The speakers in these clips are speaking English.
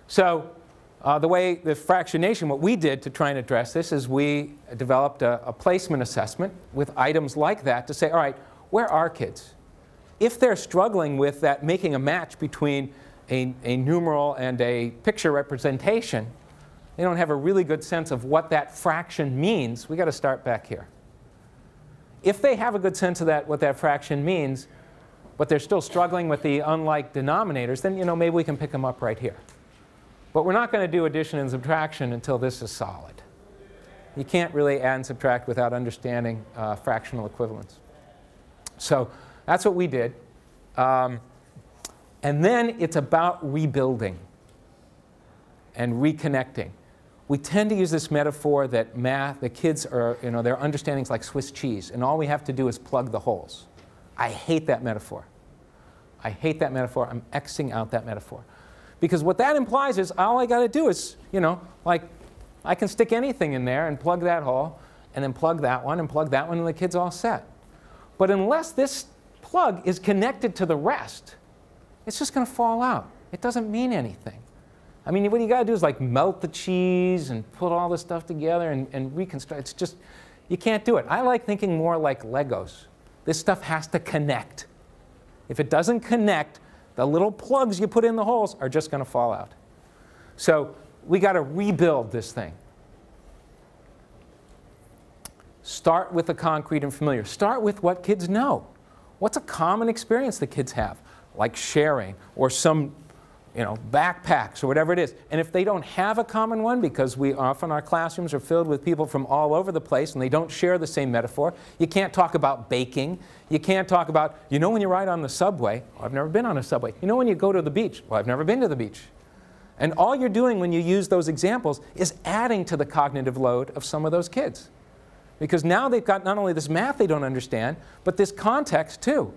So the way the fractionation, what we did to try and address this is we developed a placement assessment with items like that to say, all right, where are kids? If they're struggling with that, making a match between a numeral and a picture representation, they don't have a really good sense of what that fraction means, we've got to start back here. If they have a good sense of what that fraction means, but they're still struggling with the unlike denominators, then maybe we can pick them up right here. But we're not going to do addition and subtraction until this is solid. You can't really add and subtract without understanding fractional equivalence. So that's what we did. And then it's about rebuilding and reconnecting. We tend to use this metaphor that the kids are, their understanding's like Swiss cheese, and all we have to do is plug the holes. I hate that metaphor. I hate that metaphor. I'm Xing out that metaphor. Because what that implies is all I got to do is, like I can stick anything in there and plug that hole, and then plug that one, and plug that one, and the kid's all set. But unless this plug is connected to the rest, it's just going to fall out. It doesn't mean anything. I mean, what you got to do is like melt the cheese and put all this stuff together and reconstruct. It's just, you can't do it. I like thinking more like Legos. This stuff has to connect. If it doesn't connect, the little plugs you put in the holes are just going to fall out. So we got to rebuild this thing. Start with the concrete and familiar. Start with what kids know. What's a common experience the kids have? Like sharing or some backpacks or whatever it is. And if they don't have a common one, because often our classrooms are filled with people from all over the place and they don't share the same metaphor, you can't talk about baking. You can't talk about, when you ride on the subway, oh, I've never been on a subway. When you go to the beach, well, I've never been to the beach. And all you're doing when you use those examples is adding to the cognitive load of some of those kids. Because now they've got not only this math they don't understand, but this context too.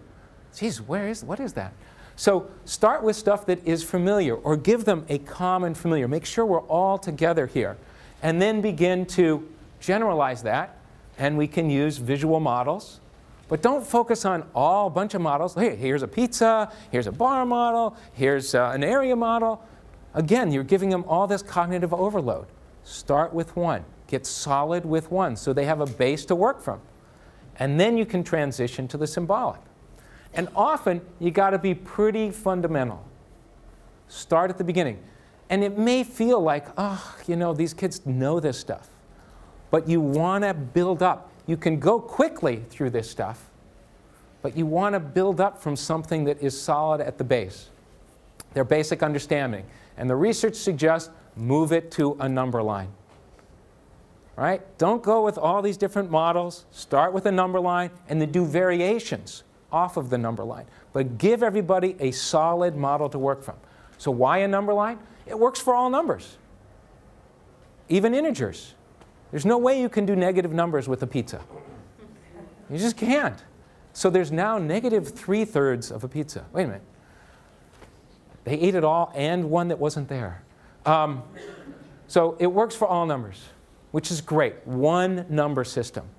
Geez, what is that? So start with stuff that is familiar, or give them a common familiar. Make sure we're all together here. And then begin to generalize that, and we can use visual models. But don't focus on a bunch of models. Hey, here's a pizza, here's a bar model, here's an area model. Again, you're giving them all this cognitive overload. Start with one. Get solid with one so they have a base to work from. And then you can transition to the symbolic. And often, you got to be pretty fundamental. Start at the beginning. And it may feel like, these kids know this stuff. But you want to build up. You can go quickly through this stuff, but you want to build up from something that is solid at the base, their basic understanding. And the research suggests move it to a number line. Right? Don't go with all these different models. Start with a number line and then do variations off of the number line. But give everybody a solid model to work from. So why a number line? It works for all numbers, even integers. There's no way you can do negative numbers with a pizza. You just can't. So there's now negative 3/3 of a pizza. Wait a minute. They ate it all and one that wasn't there. So it works for all numbers, which is great. One number system.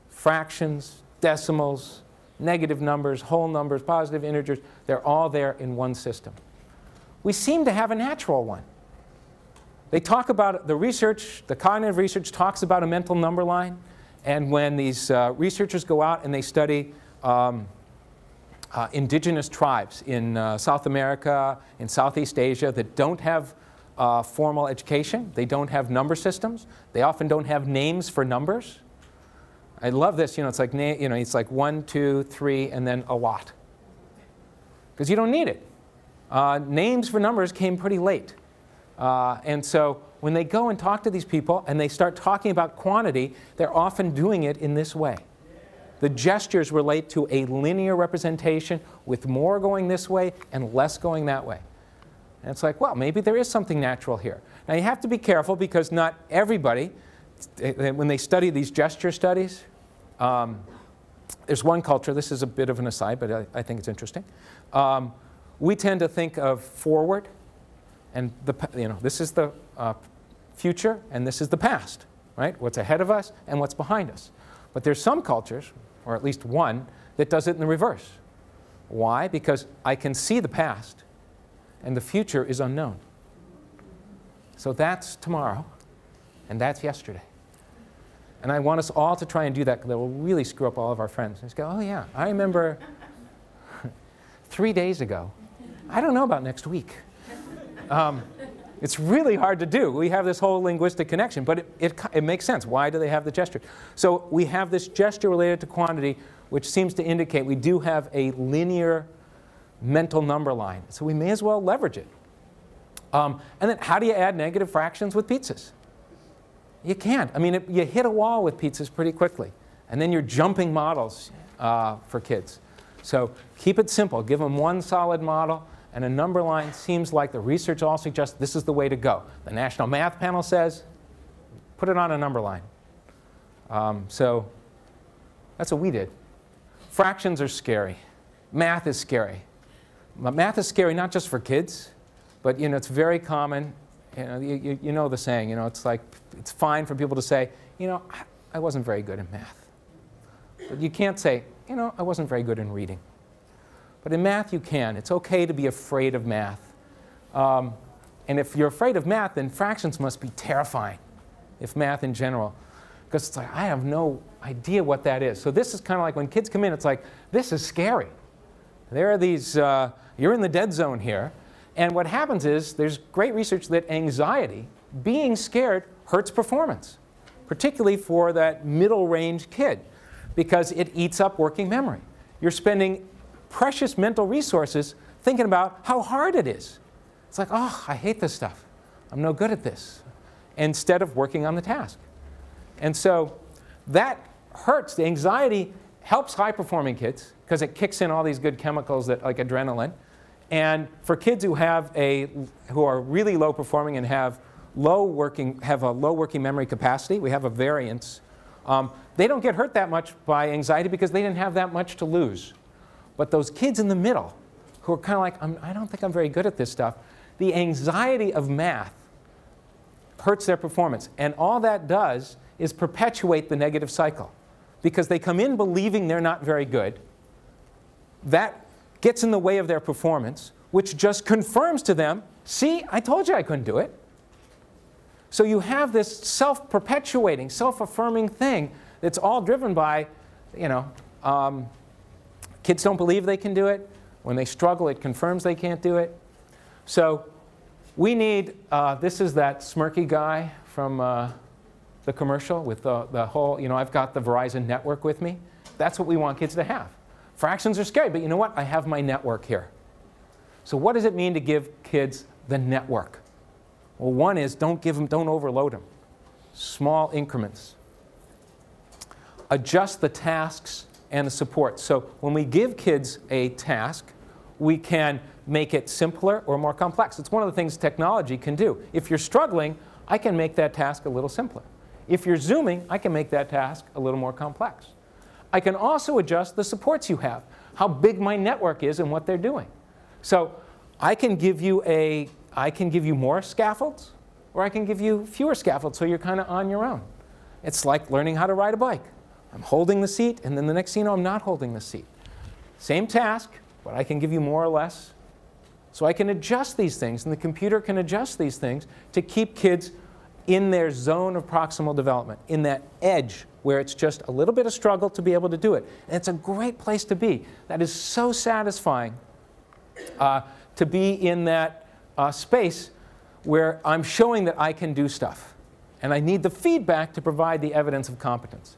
Fractions, decimals, negative numbers, whole numbers, positive integers, they're all there in one system. We seem to have a natural one. They talk about the research, the cognitive research talks about a mental number line. And when these researchers go out and they study indigenous tribes in South America, in Southeast Asia that don't have formal education, they don't have number systems, they often don't have names for numbers. I love this, it's like, it's like 1, 2, 3, and then a lot. Because you don't need it. Names for numbers came pretty late. And so when they go and talk to these people and they start talking about quantity, they're often doing it in this way. The gestures relate to a linear representation with more going this way and less going that way. And it's like, well, maybe there is something natural here. Now you have to be careful because not everybody, when they study these gesture studies, there's one culture, this is a bit of an aside, but I think it's interesting. We tend to think of forward, and this is the future, and this is the past, right? What's ahead of us and what's behind us. But there's some cultures, or at least one, that does it in the reverse. Why? Because I can see the past, and the future is unknown. So that's tomorrow, and that's yesterday. And I want us all to try and do that, because it will really screw up all of our friends. Just go, oh yeah, I remember 3 days ago. I don't know about next week. It's really hard to do. We have this whole linguistic connection, but it makes sense. Why do they have the gesture? So we have this gesture related to quantity, which seems to indicate we do have a linear mental number line. So we may as well leverage it. And then how do you add negative fractions with pizzas? You can't. I mean, you hit a wall with pizzas pretty quickly. And then you're jumping models for kids. So keep it simple. Give them one solid model. And a number line seems like the research all suggests this is the way to go. The National Math Panel says, put it on a number line. So that's what we did. Fractions are scary. Math is scary. Math is scary not just for kids, but it's very common. You know the saying. It's like it's fine for people to say, I wasn't very good in math. But you can't say, I wasn't very good in reading. But in math, you can. It's OK to be afraid of math. And if you're afraid of math, then fractions must be terrifying, if math in general. Because it's like, I have no idea what that is. So this is kind of like when kids come in, it's like, this is scary. There are these, you're in the dead zone here. And what happens is, there's great research that anxiety, being scared, hurts performance, particularly for that middle-range kid, because it eats up working memory. You're spending precious mental resources thinking about how hard it is. It's like, oh, I hate this stuff. I'm no good at this, instead of working on the task. And so that hurts. The anxiety helps high-performing kids, because it kicks in all these good chemicals that, like adrenaline. And for kids who are really low performing and have a low working memory capacity, we have a variance. They don't get hurt that much by anxiety because they didn't have that much to lose. But those kids in the middle who are kind of like, I don't think I'm very good at this stuff, the anxiety of math hurts their performance. And all that does is perpetuate the negative cycle, because they come in believing they're not very good. That gets in the way of their performance, which just confirms to them, see, I told you I couldn't do it. So you have this self-perpetuating, self-affirming thing that's all driven by, kids don't believe they can do it. When they struggle, it confirms they can't do it. So we need, this is that smirky guy from the commercial with the whole, I've got the Verizon network with me. That's what we want kids to have. Fractions are scary, but you know what? I have my network here. So what does it mean to give kids the network? Well, one is don't overload them. Small increments. Adjust the tasks and the support. So when we give kids a task, we can make it simpler or more complex. It's one of the things technology can do. If you're struggling, I can make that task a little simpler. If you're zooming, I can make that task a little more complex. I can also adjust the supports you have, how big my network is and what they're doing. So I can give you more scaffolds, or I can give you fewer scaffolds, so you're kind of on your own. It's like learning how to ride a bike. I'm holding the seat, and then the next thing you know, I'm not holding the seat. Same task, but I can give you more or less. So I can adjust these things, and the computer can adjust these things to keep kids in their zone of proximal development, in that edge where it's just a little bit of struggle to be able to do it. And it's a great place to be. That is so satisfying to be in that space where I'm showing that I can do stuff. And I need the feedback to provide the evidence of competence.